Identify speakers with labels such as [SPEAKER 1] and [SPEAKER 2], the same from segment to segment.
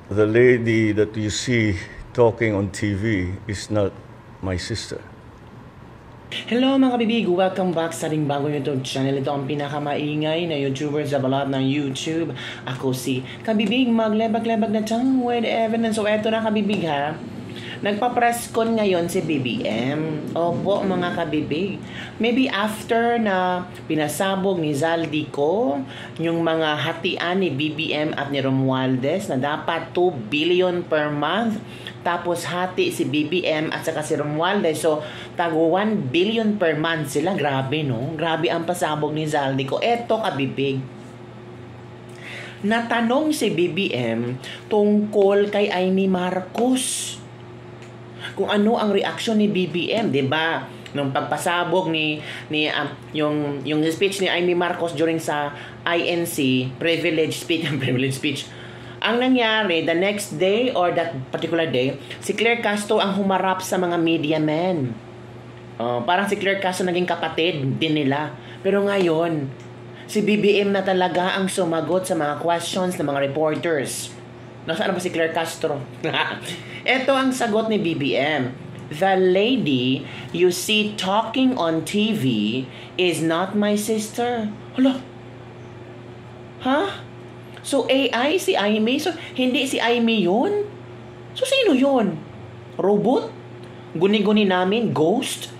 [SPEAKER 1] the lady that you see talking on TV is not my sister.
[SPEAKER 2] Hello mga kabibig! Welcome back sa ating bagong YouTube channel. Ito ang pinakamaingay na YouTuber sa balat ng YouTube. Ako si Kabibig, maglebag-lebag na tang with evidence. So eto na kabibig ha. Nagpa-press con ngayon si BBM. Opo mga kabibig. Maybe after na pinasabog ni Zaldico yung mga hatian ni BBM at ni Romualdez na dapat 2 billion per month. Tapos hati si BBM at saka si Romualdez. So tago 1 billion per month sila. Grabe no? Grabe ang pasabog ni Zaldico. Eto kabibig. Natanong si BBM tungkol kay Amy Marcos. Kung ano ang reaksyon ni BBM, 'di ba? Nung pagpasabog yung speech ni Amy Marcos during sa INC, privilege speech. Ang nangyari, the next day or that particular day, si Claire Castro ang humarap sa mga media men. Parang si Claire Castro naging kapatid din nila. Pero ngayon, si BBM na talaga ang sumagot sa mga questions ng mga reporters. Nasaan ba si Claire Castro? Ito ang sagot ni BBM. The lady you see talking on TV is not my sister. Hala? Ha? So AI si Amy? So hindi si Amy yun? So sino yun? Robot? Guni-guni namin? Ghost?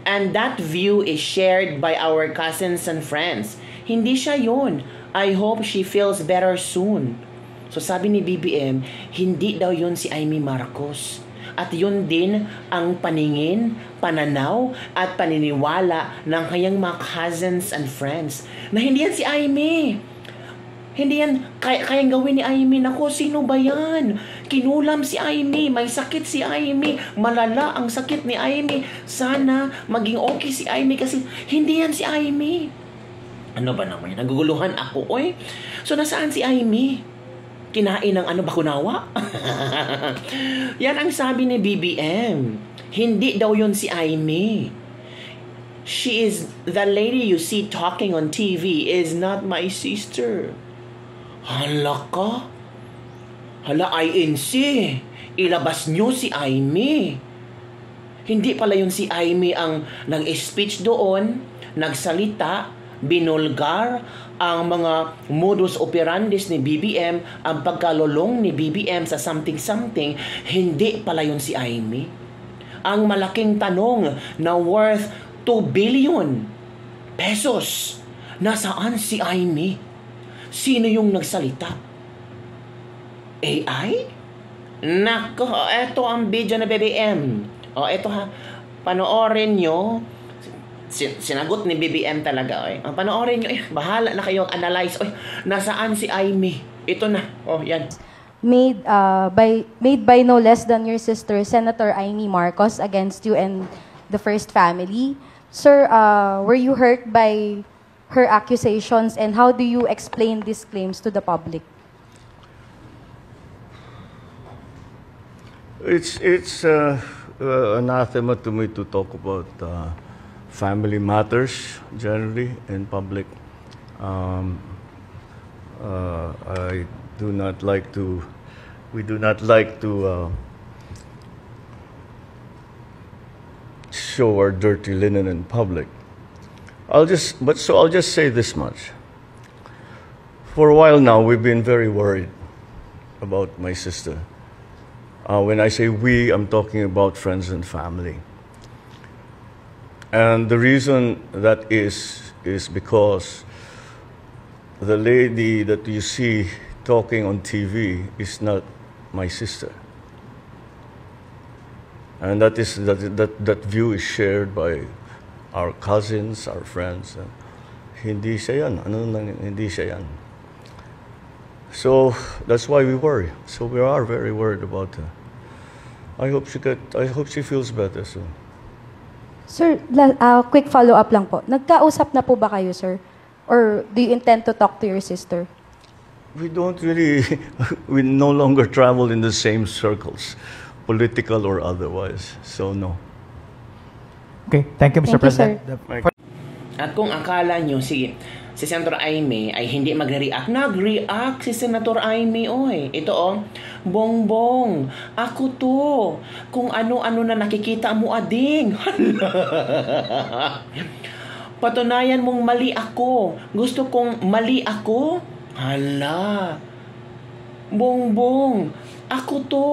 [SPEAKER 2] And that view is shared by our cousins and friends. Hindi siya yun. I hope she feels better soon. So sabi ni BBM, hindi daw yun si Amy Marcos. At yun din ang paningin, pananaw, at paniniwala ng kanyang mga cousins and friends. Na hindi yan si Amy. Hindi yan kayang gawin ni Amy. Naku, sino ba yan? Kinulam si Amy. May sakit si Amy. Malala ang sakit ni Amy. Sana maging okay si Amy kasi hindi yan si Amy. Ano ba naman yan? Naguguluhan ako, oy. So nasaan si Amy? Kinain ng ano, bakunawa? Yan ang sabi ni BBM. Hindi daw yun si Amy. She is, the lady you see talking on TV is not my sister. Hala ka? Hala, INC. Ilabas nyo si Amy. Hindi pala yun si Amy ang nag-speech doon, nagsalita, binulgar ang mga modus operandis ni BBM, ang pagkalulong ni BBM sa something-something. Hindi pala yun si Amy. Ang malaking tanong na worth 2 billion pesos, nasaan si Amy? Sino yung nagsalita? AI? Nako, eto ang video na BBM. Eto ha, panoorin nyo. Sinagot ni BBM talaga. Ang panoorin nyo, bahala na kayong analyze. Nasaan si Amy? Ito na. Yan.
[SPEAKER 3] Made by no less than your sister, Senator Amy Marcos, against you and the First Family. Sir, were you hurt by her accusations, and how do you explain these claims to the public?
[SPEAKER 1] It's anathema to me to talk about family matters generally in public. I do not like to. We do not like to show our dirty linen in public. I'll just say this much. For a while now, we've been very worried about my sister. When I say we, I'm talking about friends and family. And the reason that is because the lady that you see talking on TV is not my sister. And that view is shared by our cousins, our friends. Hindi siya yan. Hindi siya yan. So that's why we worry. So we are very worried about her. I hope she feels better soon.
[SPEAKER 3] Sir, quick follow-up lang po. Nagkausap na po ba kayo, sir? Or do you intend to talk to your sister?
[SPEAKER 1] We don't really, we no longer travel in the same circles, political or otherwise. So, no.
[SPEAKER 4] Okay, thank you, Mr.
[SPEAKER 3] Thank you,
[SPEAKER 4] President.
[SPEAKER 3] sir.
[SPEAKER 2] At kung akala nyo, sige, si Senator Amy ay hindi magre-react. Nag-react si Senator Amy, oy. Ito Bongbong, ako to. Kung ano-ano na nakikita mo, ading. Patunayan mong mali ako. Gusto kong mali ako? Hala. Bongbong, ako to.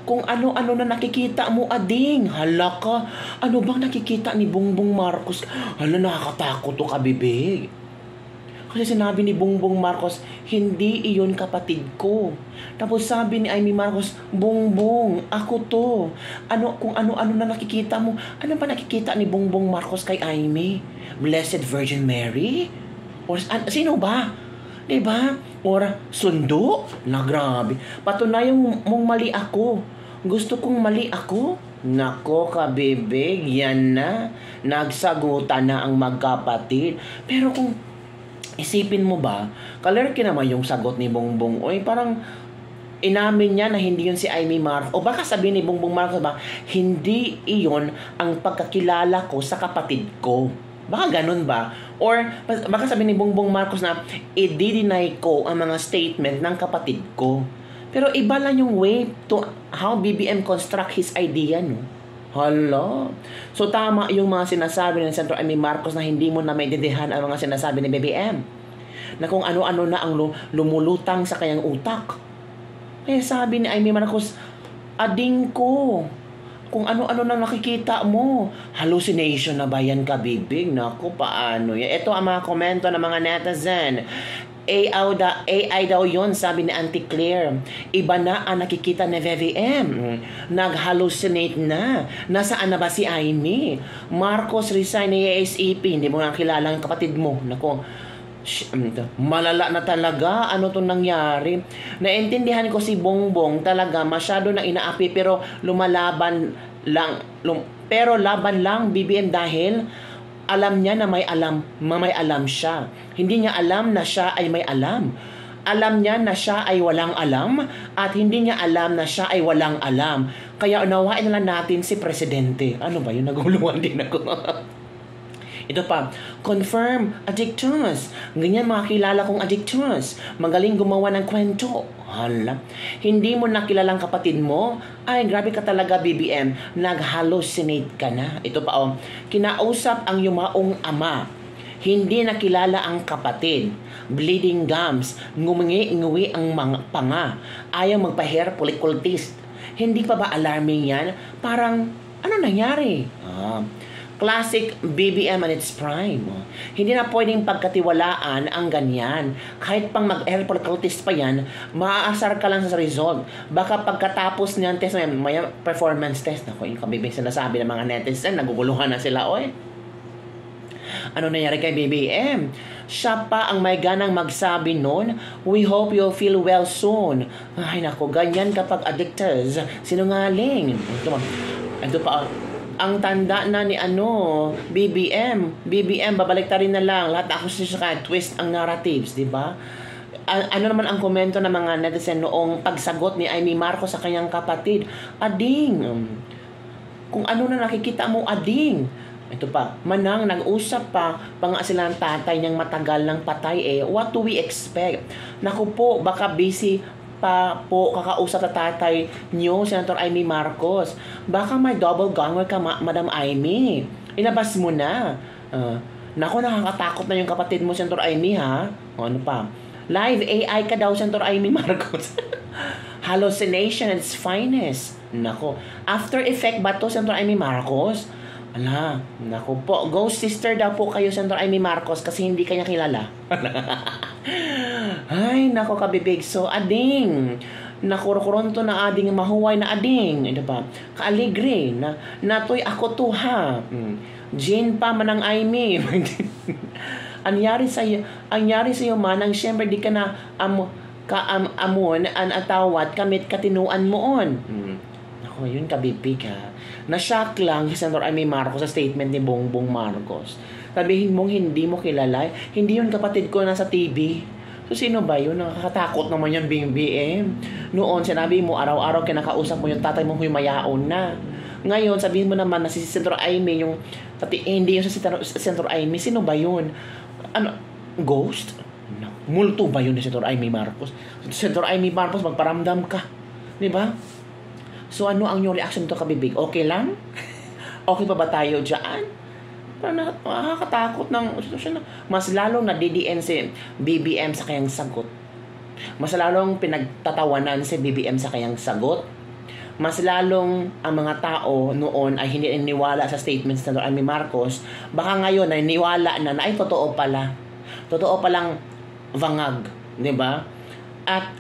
[SPEAKER 2] Kung ano-ano na nakikita mo, ading. Hala ka. Ano bang nakikita ni Bongbong Marcos? Hala, nakakatakot to, kabibig. Kasi sinabi ni Bongbong Marcos, hindi iyon kapatid ko. Tapos sabi ni Amy Marcos, Bongbong, ako to. Kung ano-ano na nakikita mo, ano ba nakikita ni Bongbong Marcos kay Amy? Blessed Virgin Mary? Or sino ba? Diba? Or sundo? Na grabe. Patunayan mong mali ako. Gusto kong mali ako? Nako, kabibig, yan na. Nagsagutan na ang magkapatid. Pero kung isipin mo ba, kalerki naman yung sagot ni Bongbong. Oy, parang inamin niya na hindi yun si Amy Marcos. O baka sabihin ni Bongbong Marcos ba, hindi iyon ang pagkakilala ko sa kapatid ko. Baka ganun ba? Or baka sabihin ni Bongbong Marcos na i-deny ko ang mga statement ng kapatid ko. Pero iba lang yung way to how BBM construct his idea, no? Hala. So tama yung mga sinasabi ng Senator Amy Marcos na hindi mo na maintindihan ang mga sinasabi ni BBM. Na kung ano-ano na ang lumulutang sa kanyang utak. Kaya sabi ni Amy Marcos, ading ko. Kung ano-ano na nakikita mo. Hallucination na ba yan, kabibig? Naku, paano yan? Ito ang mga komento ng mga netizen. AI daw yun, sabi ni Auntie Claire. Iba na ang nakikita ni VVM. Nag-hallucinate na. Nasaan na ba si Amy? Marcos resign ni ASAP. Hindi mo nga kilala ang kapatid mo. Naku, malala na talaga. Ano to nangyari? Naintindihan ko si Bongbong talaga. Masyado na inaapi pero lumalaban lang. Pero laban lang BBM dahil alam niya na may alam siya. Hindi niya alam na siya ay may alam. Alam niya na siya ay walang alam at hindi niya alam na siya ay walang alam. Kaya unawain na lang natin si Presidente. Ano ba yun? Naguluhan din ako. Ito pa, confirm, addictus. Ganyan mga kilala kong addictus. Magaling gumawa ng kwento. Hala. Hindi mo nakilalang kapatid mo? Ay, grabe ka talaga, BBM. Nag-hallucinate ka na. Ito pa, kinausap ang yumaong ama. Hindi nakilala ang kapatid. Bleeding gums. Ngumingi-nguwi ang mga panga. Ayaw magpa-hair folliculist. Hindi pa ba alarming yan? Parang, ano nangyari? Classic BBM at its prime. Hindi na pwedeng pagkatiwalaan ang ganyan. Kahit pang mag-hair folliculist pa yan, maaasar ka lang sa result. Baka pagkatapos niyan test, may performance test. Ako, yung kabibig sinasabi ng mga netizen, naguguluhan na sila, oy. Ano nangyari kay BBM? Siya pa ang may ganang magsabi noon, we hope you'll feel well soon. Ay nako, ganyan kapag addictors. Sinungaling. Ito pa, ang tanda na ni BBM, babalik ta rin na lang. Lahat ako siya twist ang narratives, di ba? Ano naman ang komento ng mga netizen noong pagsagot ni Amy Marcos sa kanyang kapatid? Ading, kung ano na nakikita mo, ading. Ito pa, manang nag-usap pa nga sila ng tatay niyang matagal ng patay what do we expect? Naku po, baka busy pa po kakausap na tatay niyo, Senator Amy Marcos. Baka may double ganger ka, Madam Amy. Ilabas mo na. Naku, nakakatakot na yung kapatid mo, Senator Amy, ha? Ano pa? Live AI ka daw, Senator Amy Marcos. Hallucination at its finest. Naku, after effect ba to, Senator Amy Marcos? Ala, naku po. Ghost sister daw po kayo, Senator Amy Marcos, kasi hindi kanya kilala. Ay, naku kabibig. So, ading. Nakurukuronto na ading, mahuway na ading. Ito pa, kaaligre. Natoy ako to, ha? Jane pa manang Amy. Anyari sa'yo manang, siyempre di ka na amon, an atawat, kamit katinuan mo on. Naku, yun kabibig, ha? Na-shock lang si Senator Amy Marcos sa statement ni Bongbong Marcos. Sabihin mong hindi mo kilala, hindi yun kapatid ko nasa TV. So, sino ba yun? Nakakatakot naman yung BBM. Noon, sinabi mo, araw-araw kinakausap mo yung tatay mong humayaon na. Ngayon, sabihin mo naman na si Senator Amy, hindi yung si Senator Amy, sino ba yun? Ghost? Multo ba yun ni Senator Amy Marcos? Senator Amy Marcos, magparamdam ka. Di ba? So ano ang yung reaction nito, kabibig? Okay lang? Okay pa ba tayo dyan? Parang nakakatakot ng sitwasyon na mas lalong nadidiin si BBM sa kanyang sagot. Mas lalong pinagtatawanan si BBM sa kanyang sagot. Mas lalong ang mga tao noon ay hindi niniwala sa statements ni Amy Marcos. Baka ngayon ay niwala na ay totoo pala. Totoo palang vangag, di ba? At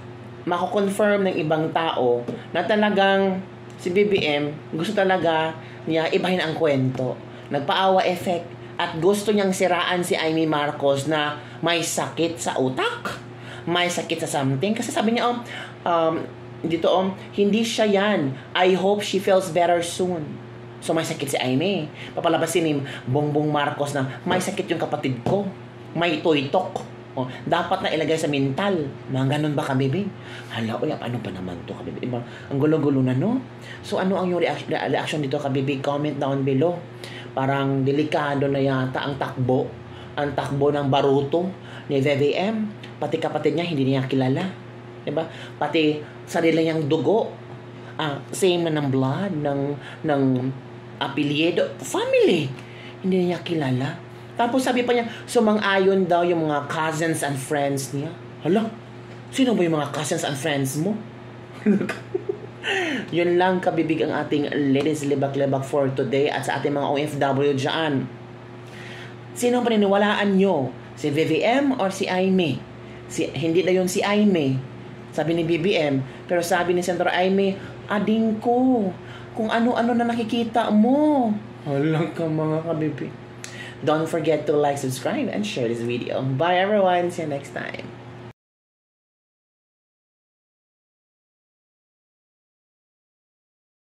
[SPEAKER 2] mako-confirm ng ibang tao na talagang si BBM gusto talaga niya ibahin ang kwento. Nagpaawa effect at gusto niyang siraan si Amy Marcos na may sakit sa utak, may sakit sa something. Kasi sabi niya, hindi siya yan. I hope she feels better soon. So may sakit si Amy. Papalabasin ni Bongbong Marcos na may sakit yung kapatid ko. May tuytok. Dapat na ilagay sa mental. Mga ganun ba, kabibig? Hala, ano pa naman to, kabibig? Ang gulo-gulo na, no? So ano ang yung reaction dito, kabibig? Comment down below. Parang delikado na yata ang takbo. Ang takbo ng baruto ni VVM. Pati kapatid niya, hindi niya kilala. Diba? Pati sarili niyang dugo. Same na ng blood, ng apelyido, family. Hindi niya kilala. Tapos sabi pa niya, sumang-ayon daw yung mga cousins and friends niya. Hala, sino ba yung mga cousins and friends mo? Yun lang, kabibig, ang ating Ladies Libak-Libak for today at sa ating mga OFW dyan. Sino ang paniniwalaan nyo? Si VVM or si Amy? Hindi na yun si Amy. Sabi ni BBM. Pero sabi ni Senator Amy, ading ko, kung ano-ano na nakikita mo. Halang ka, mga kabibig. Don't forget to like, subscribe, and share this video. Bye everyone. See you next time.